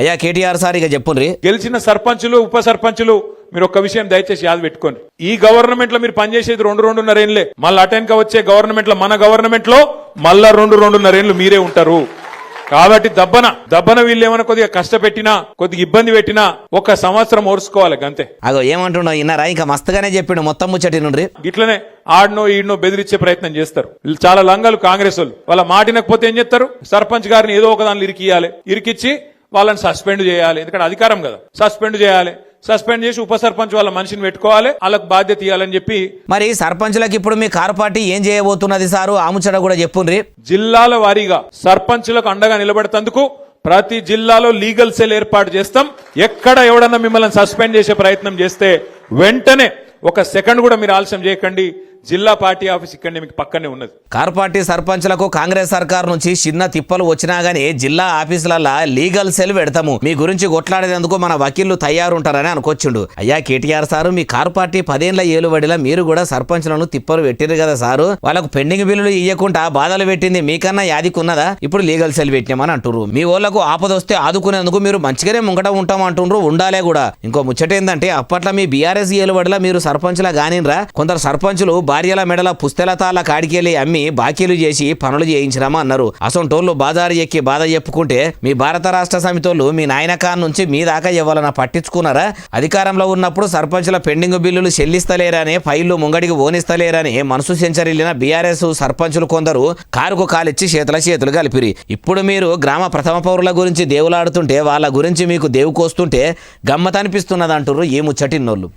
అయ్యా కేటీఆర్ సార్ ఇక చెప్పుండ్రి. గెలిచిన సర్పంచులు ఉప సర్పంచులు మీరు ఒక్క విషయం దయచేసి యాద పెట్టుకోండి. ఈ గవర్నమెంట్ లో మీరు పనిచేసేది 2-2.5 ఏళ్లే. మళ్ళీ అటెన్క వచ్చే గవర్నమెంట్ లో, మన గవర్నమెంట్ లో మళ్ళా 2-2.5 ఏళ్లు మీరే ఉంటారు. కాబట్టి దబ్బన వీళ్ళు ఏమైనా కొద్దిగా కష్టపెట్టినా, కొద్దిగా ఇబ్బంది పెట్టినా 1 సంవత్సరం ఓర్చుకోవాలి అంతే. అగో ఏమంటున్నావు ఇన్నారా? ఇంకా మస్తుగానే చెప్పిండు మొత్తం ముచ్చటి నుండి. ఇట్లనే ఆడనో ఈడనో బెదిరించే ప్రయత్నం చేస్తారు. చాలా లంగాలు కాంగ్రెస్ వాళ్ళు. వాళ్ళ మాటినకపోతే ఏం చేస్తారు? సర్పంచ్ గారిని ఏదో ఒక దానిలో ఇరికిచ్చి వాళ్ళని సస్పెండ్ చేయాలి. ఎందుకంటే అధికారం కదా, సస్పెండ్ చేయాలి. సస్పెండ్ చేసి ఉప సర్పంచ్ వాళ్ళ మనిషిని పెట్టుకోవాలి, వాళ్ళకు బాధ్యత ఇవ్వాలని చెప్పి. మరి సర్పంచులకు ఇప్పుడు మీ కారు పార్టీ ఏం చేయబోతున్నది సారు? ఆ ముచ్చట కూడా చెప్పుండ్రి. జిల్లాల వారీగా సర్పంచులకు అండగా నిలబెడతందుకు ప్రతి జిల్లాలో లీగల్ సెల్ ఏర్పాటు చేస్తాం. ఎక్కడ ఎవడన్నా మిమ్మల్ని సస్పెండ్ చేసే ప్రయత్నం చేస్తే వెంటనే 1 సెకండ్ కూడా మీరు ఆలస్యం చేయకండి. జిల్లా పార్టీ ఆఫీస్ ఇక్కడనే మీకు పక్కనే ఉన్నది. కారు పార్టీ సర్పంచులకు కాంగ్రెస్ సర్కార్ నుంచి చిన్న తిప్పలు వచ్చినా గానీ జిల్లా ఆఫీసులలో లీగల్ సెల్ పెడతాము, మీ గురించి కొట్లాడేందుకు మన వకీళ్లు తయారుంటారని అనుకొచ్చిండు. అయ్యా కేటీఆర్ సారు, మీ కారు పార్టీ 10 ఏళ్ల ఏలుబడిలా మీరు కూడా సర్పంచులను తిప్పలు పెట్టిరు కదా సారు. వాళ్ళకు పెండింగ్ బిల్లులు ఇయ్యకుండా బాధలు పెట్టింది మీకన్నా యాదికున్నదా? ఇప్పుడు లీగల్ సెల్ పెట్టినామని అంటున్నారు. మీ వాళ్ళకు ఆపదొస్తే ఆదుకునేందుకు మీరు మంచిగానే ముంగట ఉంటాం అంటుండ్రు, ఉండాలే కూడా. ఇంకో ముచ్చట ఏంటంటే అప్పట్లో మీ బీఆర్ఎస్ ఏలుబడిలా మీరు సర్పంచులా గానిరా కొందరు సర్పంచులు భార్యల మెడల పుస్తెలతాళ్ళ కాడికెళ్ళి అమ్మి బాకీలు చేసి పనులు చేయించినామా అన్నారు. అసొంటోళ్ళు బాజారు ఎక్కి బాధ చెప్పుకుంటే మీ భారత రాష్ట్ర సమితోళ్ళు మీ నాయనకాన్ నుంచి మీ దాకా ఇవ్వాలన్నా పట్టించుకున్నారా? అధికారంలో ఉన్నప్పుడు సర్పంచుల పెండింగ్ బిల్లులు చెల్లిస్తలేరని, ఫైళ్లు ముంగడికి ఓనిస్తలేరని మనసు సెంచరిల్లిన బీఆర్ఎస్ సర్పంచులు కొందరు కారుకు కాలిచ్చి చేతులు కలిపిరి. ఇప్పుడు మీరు గ్రామ ప్రథమ పౌరుల గురించి దేవులాడుతుంటే వాళ్ళ గురించి మీకు దేవుకొస్తుంటే గమ్మతనిపిస్తున్నదంటుర్రు ఈ ముచ్చటిన్నోళ్ళు.